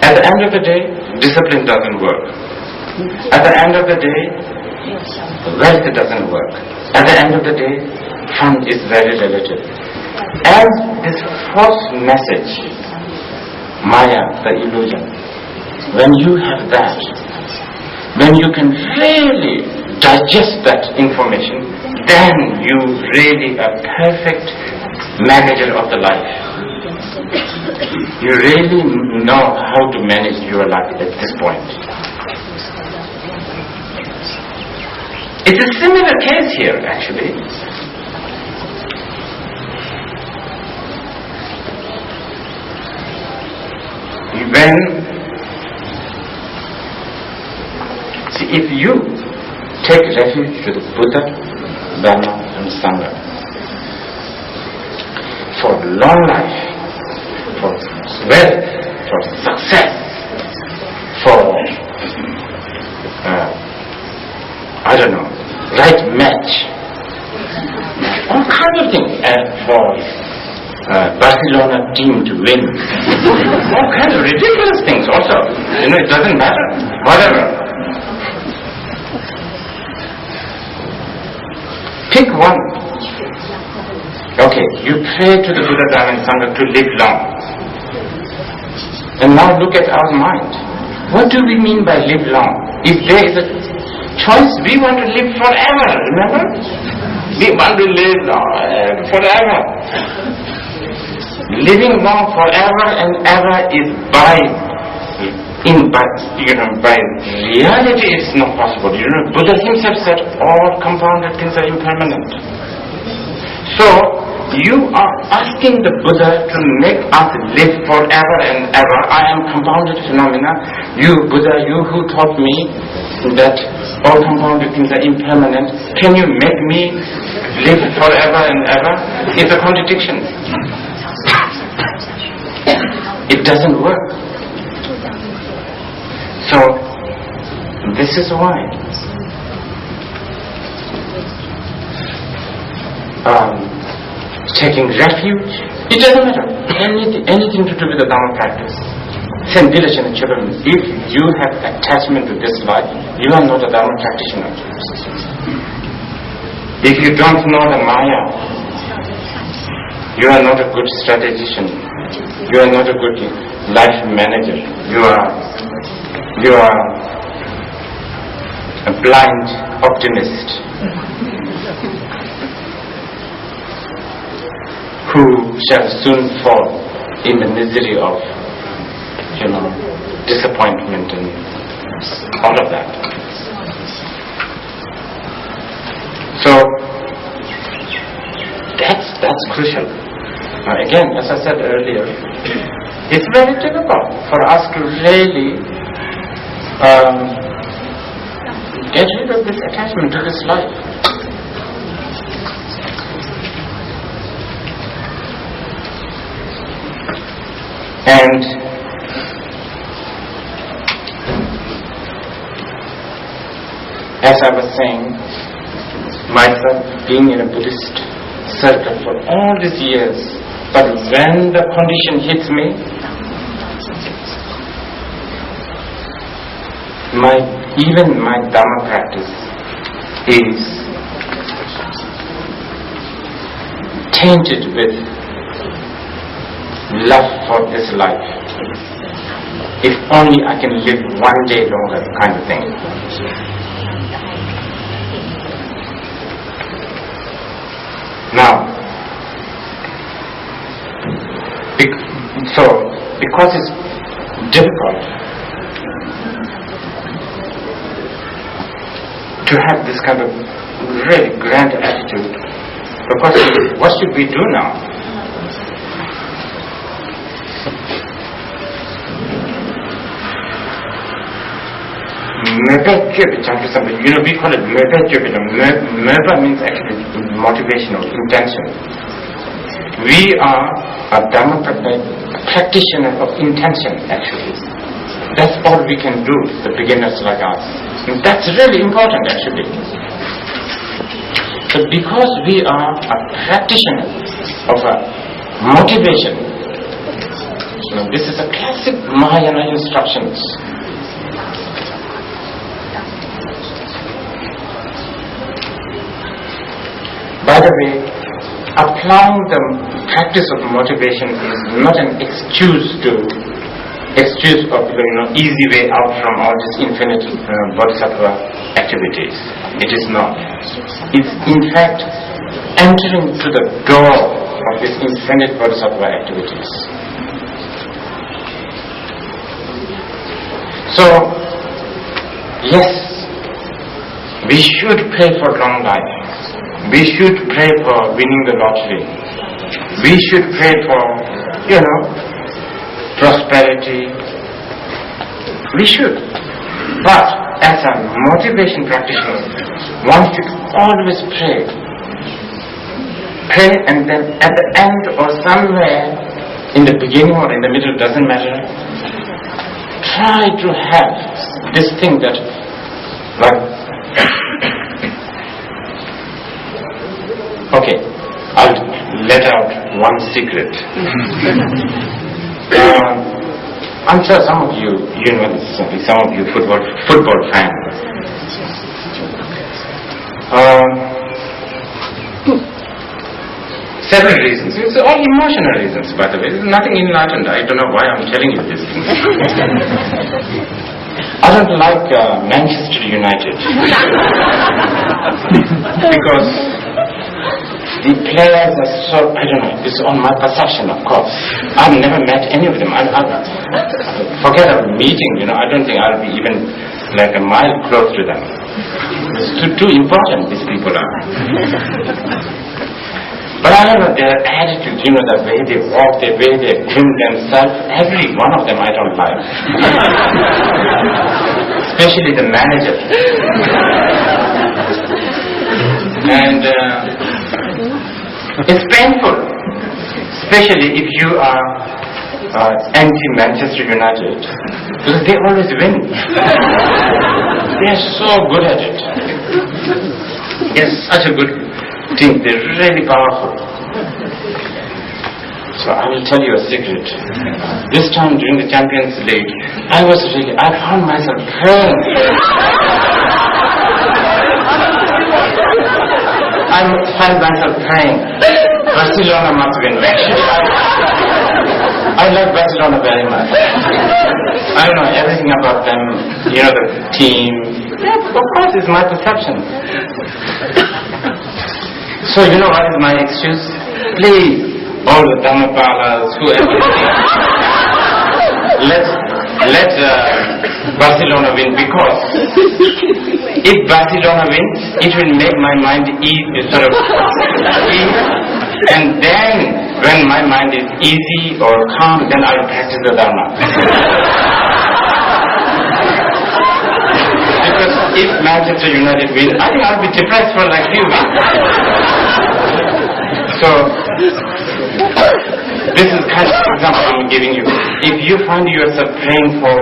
At the end of the day, discipline doesn't work. At the end of the day, wealth doesn't work. At the end of the day, fun is very relative. And this false message, Maya, the illusion, when you have that, when you can really digest that information, then you really a perfect manager of the life. You really know how to manage your life at this point. It's a similar case here, actually. If you take refuge to the Buddha, Dharma and Sangha for long life, for wealth, for success, for right match, all kinds of things, for Barcelona team to win, all kinds of ridiculous things also. It doesn't matter, whatever. Pick one. Okay, you pray to the Buddha, Dharma and Sangha to live long. And now look at our mind. What do we mean by live long? If there is a choice, we want to live forever, remember? We want to live forever. Living long forever and ever is by reality it's not possible. Buddha himself said all compounded things are impermanent. So you are asking the Buddha to make us live forever and ever. I am compounded phenomena. You Buddha, you who taught me that all compounded things are impermanent, can you make me live forever and ever? It's a contradiction. It doesn't work. So, this is why taking refuge, it doesn't matter. Anything to do with the Dharma practice. If you have attachment to this life, you are not a Dharma practitioner. If you don't know the Maya, you are not a good strategician. You are not a good life manager. You are a blind optimist who shall soon fall in the misery of, disappointment and all of that. So that's crucial. Again, as I said earlier, it's very difficult for us to really get rid of this attachment to this life. And as I was saying, myself being in a Buddhist circle for all these years, but when the condition hits me, even my Dhamma practice is tainted with love for this life. If only I can live one day longer, kind of thing. Now, because it's difficult to have this kind of really grand attitude, because what should we do now? We call it meba means actually motivational, intention. We are a Dhamma practitioner of intention, actually. That's all we can do, the beginners like us. And that's really important, actually. But because we are a practitioner of a motivation, This is a classic Mahayana instructions. By the way, applying the practice of motivation is not an excuse of easy way out from all these infinite bodhisattva activities. It is not. It's in fact entering to the door of these infinite bodhisattva activities. So, yes, we should pray for long life. We should pray for winning the lottery. We should pray for, prosperity. We should. But as a motivation practitioner, one should always pray. Pray, and then at the end or somewhere in the beginning or in the middle, doesn't matter, try to have this thing that, okay, I'll let out one secret. I'm sure some of you know this, some of you football fans. Several reasons. It's all emotional reasons, by the way. There's nothing enlightened. I don't know why I'm telling you this thing. I don't like Manchester United because the players are so, I don't know, it's on my perception, of course. I've never met any of them. Forget about meeting, I don't think I'll be even like a mile close to them. It's too important, these people are. But I don't know, their attitude, the way they walk, the way they bring themselves, every one of them I don't like. Especially the manager. And it's painful, especially if you are anti-Manchester United, because they always win. They are so good at it. It's such a good team. They're really powerful. So I will tell you a secret. This time during the Champions League, I found myself praying. I find myself praying. Barcelona must win. Actually, I like Barcelona very much. I don't know everything about them, the team. Yeah, of course, it's my perception. So what is my excuse? Please, all the Dhammapalas, whoever, let Barcelona win, because if Barcelona wins, it will make my mind ease, and then when my mind is easy or calm, then I will practice the Dharma. Because if Manchester United win, I think I'll be depressed for like few weeks. So this is kind of example I'm giving you. If you find yourself praying for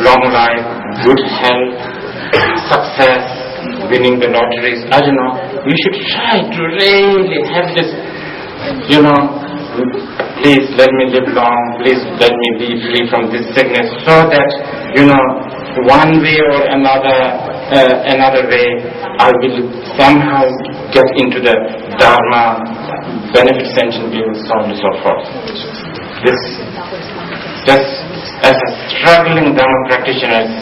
long life, good health, success, winning the lotteries, I don't know, you should try to really have this, please let me live long, please let me be free from this sickness, so that, one way or another way, I will somehow get into the Dharma, benefit sentient beings, so on and so forth. This, just as a struggling Dharma practitioner's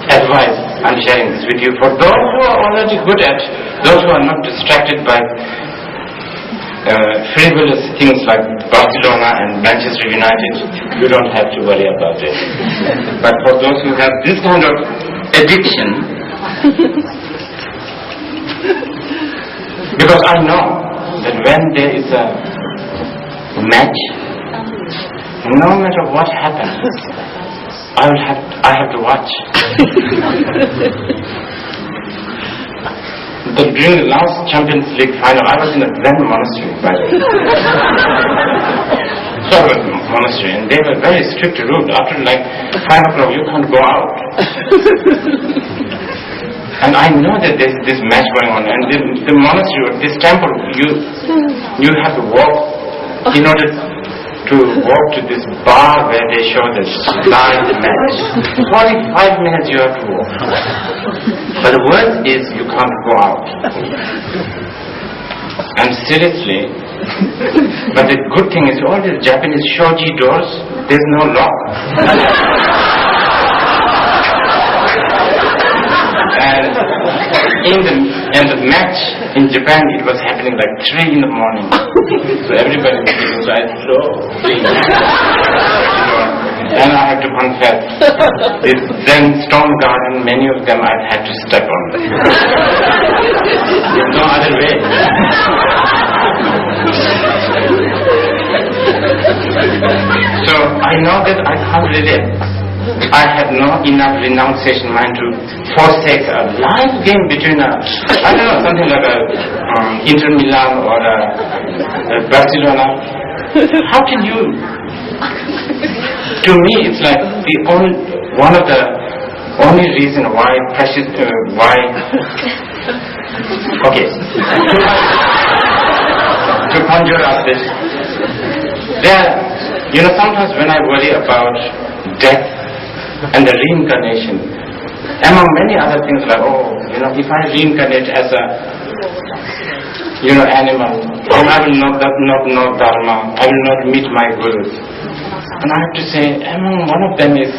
advice, I'm sharing this with you. For those who are already good at, those who are not distracted by frivolous things like Barcelona and Manchester United, you don't have to worry about it. But for those who have this kind of addiction, because I know that when there is a match, no matter what happens, I have to watch. During the last Champions League final, I was in a Zen monastery, by the way. Monastery, and they were very strict rules. After like 5 o'clock, you can't go out. And I know that there's this match going on, and the monastery or this temple, you have to walk in order to walk to this bar where they show this live match. 45 minutes you have to walk. But the worst is you can't go out. And seriously, but the good thing is all these Japanese shoji doors, there's no lock. And the match in Japan, it was happening like 3 in the morning. So everybody was getting so I and I have to confess, this Zen stone garden, many of them I've had to step on. There's no other way. So I know that I can't relate. I have no enough renunciation mind to forsake a live game between I don't know, something like Inter Milan or Barcelona. How can you? To me, it's like one of the only reason why okay, to conjure up this. There, sometimes when I worry about death and the reincarnation, among many other things like, if I reincarnate as a, animal, then I will not know Dharma, I will not meet my gurus. And I have to say, among one of them is,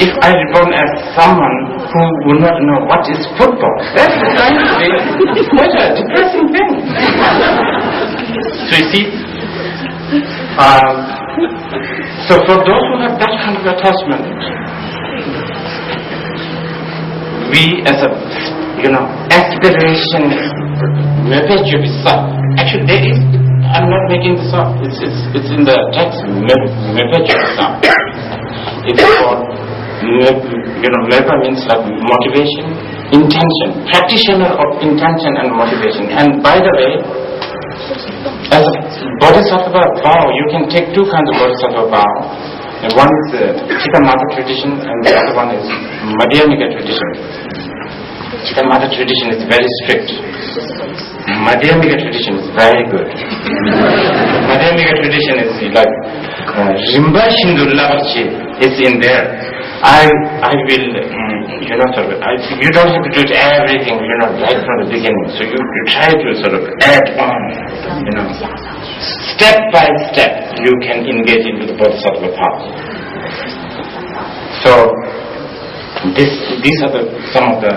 if I reborn as someone who would not know what is football, that's kind of quite a depressing thing. So you see, so for those who have that kind of attachment, we as a, aspiration, actually there is, I'm not making this up, it's in the text, it's called, Mepa means like motivation, intention, practitioner of intention and motivation. And by the way, as a bodhisattva vow, you can take 2 kinds of bodhisattva vow. And one is the Chitta-Mata tradition, and the other one is Madhyamika tradition. Chitta-Mata tradition is very strict. Madhyamika tradition is very good. Madhyamika tradition is like Rimba Shindullavarchi is in there. I will, you don't have to do everything, right from the beginning. So you try to sort of add on, step by step you can engage into the bodhisattva path. So these are some of the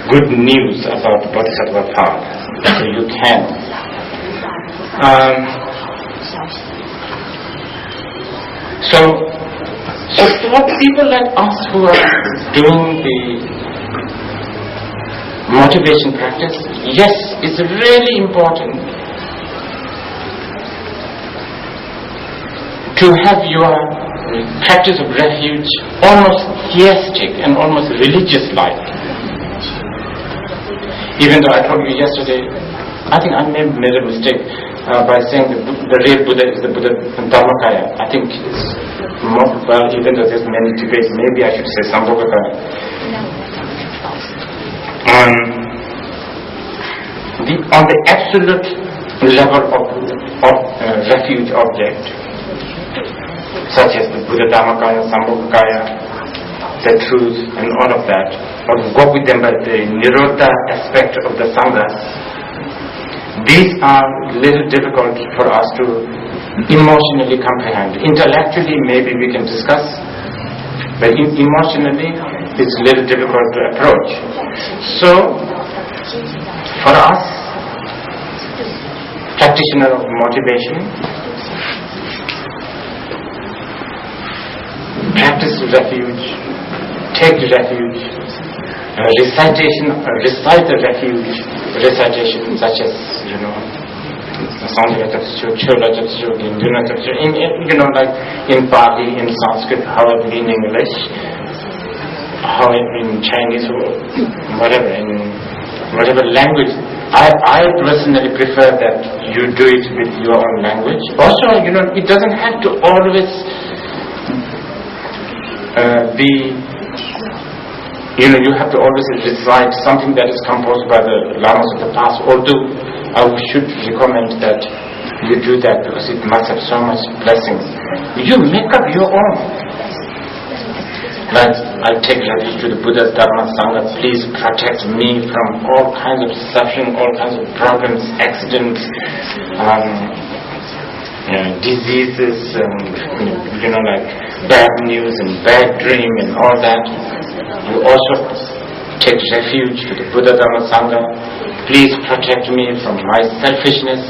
good news about the bodhisattva path. So you can. So for people like us who are doing the motivation practice, yes, it's really important to have your practice of refuge almost theistic and almost religious-like. Even though I told you yesterday, I think I made a mistake by saying the real Buddha is the Buddha Dharmakaya. I think it's more, well, even though there's many debates, maybe I should say Sambhogakaya. On the absolute level of refuge object, such as the Buddha Dharmakaya, Sambhogakaya, the truth and all of that, or go with them by the Nirodha aspect of the Sangha, these are little difficult for us to emotionally comprehend. Intellectually maybe we can discuss, but emotionally it's a little difficult to approach. So for us, practitioner of motivation, practice refuge, take refuge, recite the refuge, recitation such as, Sanjaya Tapsu, Chola Tapsu, Ginduna Tapsu, like in Pali, in Sanskrit, however in English, how in Chinese or whatever, in whatever language. I personally prefer that you do it with your own language. Also, it doesn't have to always be, you have to always recite something that is composed by the lamas of the past, although I should recommend that you do that because it must have so much blessings. You make up your own. Like, I take refuge to the Buddha, Dharma, Sangha. Please protect me from all kinds of suffering, all kinds of problems, accidents, diseases, like bad news and bad dream and all that. You also take refuge to the Buddha, Dharma, Sangha. Please protect me from my selfishness,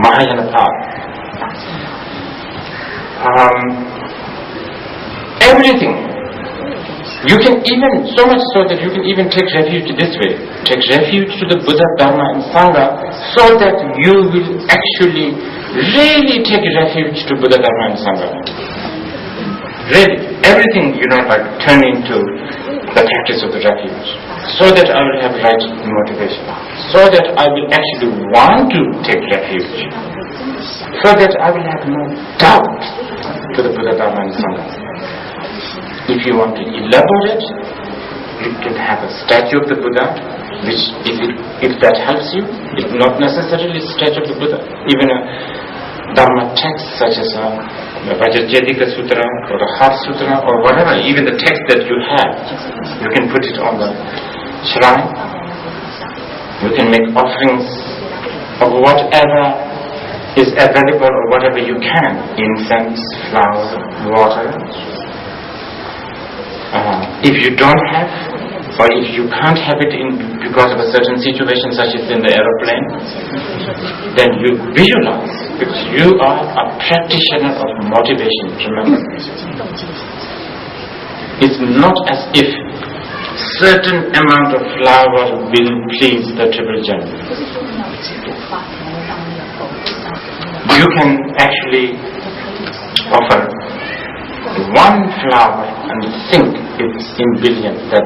Mahayana path. Everything. You can even, so much so that you can even take refuge this way. Take refuge to the Buddha, Dharma and Sangha, so that you will actually really take refuge to Buddha, Dharma and Sangha. Really. Everything, like turn into the practice of the refuge. So that I will have right motivation. So that I will actually want to take refuge. So that I will have no doubt to the Buddha, Dharma and Sangha. If you want to elaborate, you can have a statue of the Buddha, which if that helps you, it's not necessarily a statue of the Buddha. Even a Dharma text such as a Vajrayadika Sutra or a Heart Sutra or whatever, even the text that you have, you can put it on the shrine. You can make offerings of whatever is available or whatever you can. Incense, flower, water. If you don't have, or if you can't have it because of a certain situation such as in the aeroplane, then you visualize, because you are a practitioner of motivation, remember? It's not as if certain amount of flower will please the triple gem. You can actually offer one flower and think it's in billions, that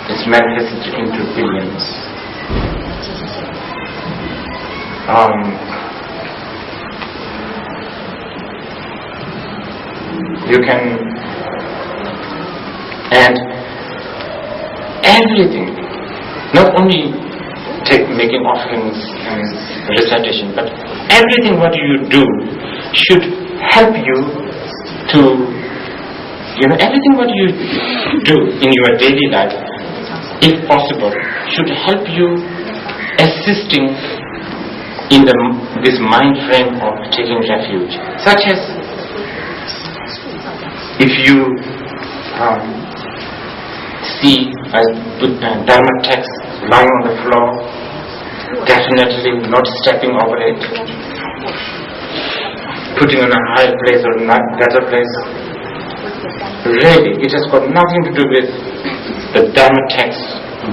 it's manifested into billions. You can, and everything, not only making offerings and recitation, but everything what you do should help you to, everything what you do in your daily life, if possible, should help you assisting in this mind frame of taking refuge. Such as, if you see a Dharma text lying on the floor, definitely not stepping over it, putting on a higher place or not better place. Really, it has got nothing to do with the Dharma text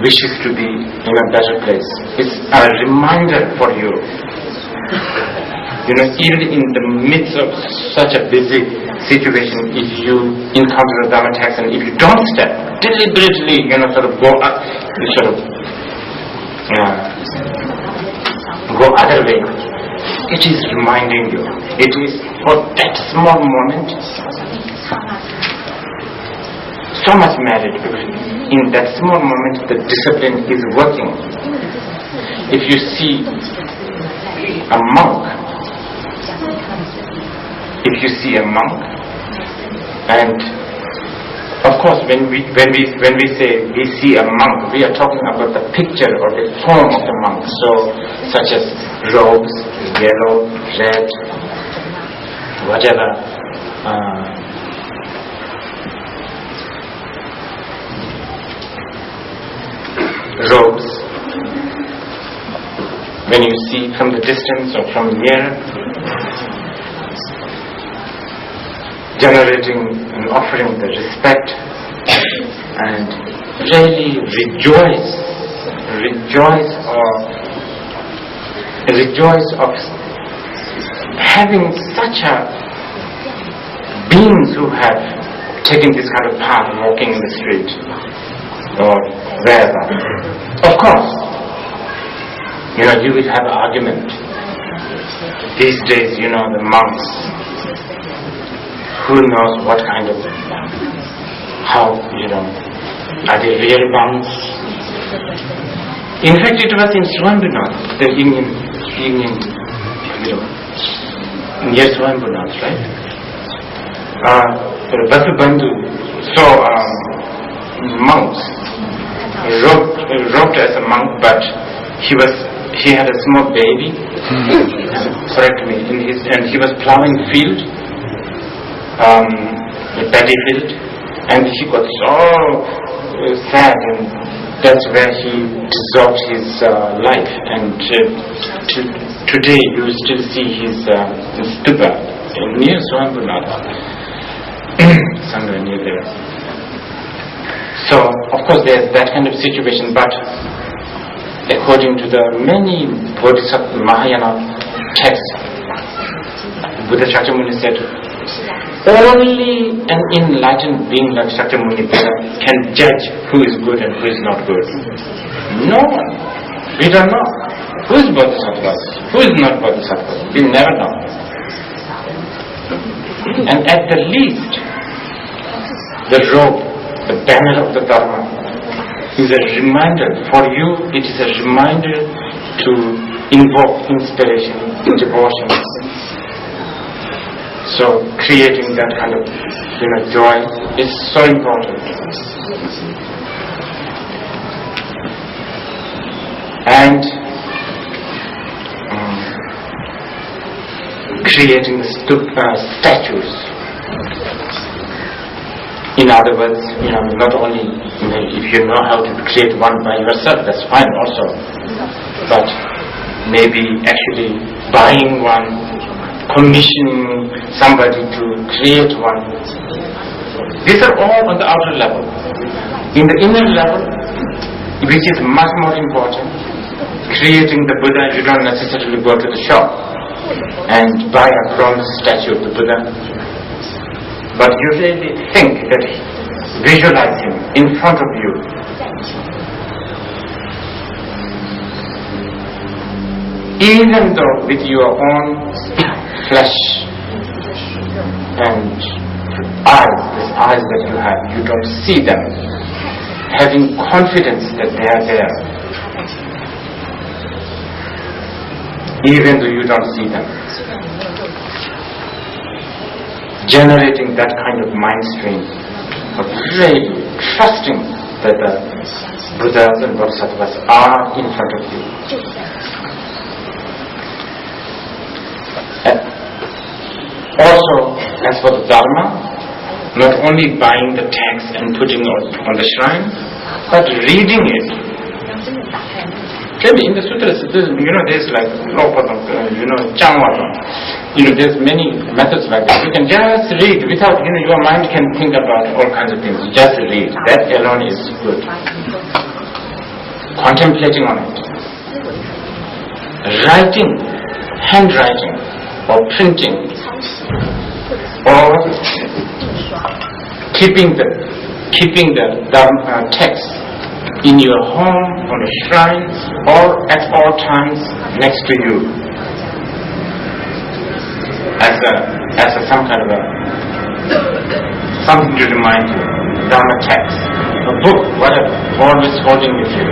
wishes to be in a better place. It's a reminder for you. Even in the midst of such a busy situation, if you encounter the Dharma text and if you don't step, deliberately, go up, go other way, it is reminding you. It is for that small moment so much merit, because in that small moment the discipline is working. If you see a monk, and of course when we say we see a monk, we are talking about the picture or the form of the monk. So such as robes, yellow, red, whatever. Robes. When you see from the distance or from near, generating and offering the respect, and really rejoice of having such a beings who have taken this kind of path, walking in the street or wherever. Of course, you will have an argument. These days, the monks, who knows what kind of, are they real monks? In fact, it was in Swambhunath, the Indian near Swambhunath, right? Vasubandhu saw monks robed as a monk, but he had a small baby. Correct me. And he was plowing field, a paddy field, and he got so sad, and that's where he dissolved his life. And today you still see his stupa near Swambhunath, somewhere near there. So, of course, there's that kind of situation, but according to the many Bodhisattva Mahayana texts, Buddha Shakyamuni said, only an enlightened being like Shakyamuni Buddha can judge who is good and who is not good. No one. We don't know. Who is Bodhisattva? Who is not Bodhisattva? We never know. And at the least, the robe, the banner of the Dharma, is a reminder for you. It is a reminder to invoke inspiration, devotion. So creating that kind of joy is so important. And creating statues. In other words, not only if you know how to create one by yourself, that's fine also. But maybe actually buying one, commissioning somebody to create one. These are all on the outer level. In the inner level, which is much more important, creating the Buddha, you don't necessarily go to the shop and buy a bronze statue of the Buddha. But you really think that, visualize him in front of you. Even though with your own flesh and these eyes that you have, you don't see them, having confidence that they are there. Even though you don't see them. Generating that kind of mind stream of really trusting that the Buddhas and Bodhisattvas are in front of you. And also, as for the Dharma, not only buying the text and putting it on the shrine, but reading it. Maybe in the sutras, there's like Changwata. There's many methods like that. You can just read without, your mind can think about all kinds of things. Just read. That alone is good. Contemplating on it. Writing, handwriting, or printing, or keeping the text in your home, on a shrine, or at all times next to you, as some kind of something to remind you, Dharma text, a book, whatever, always holding with you.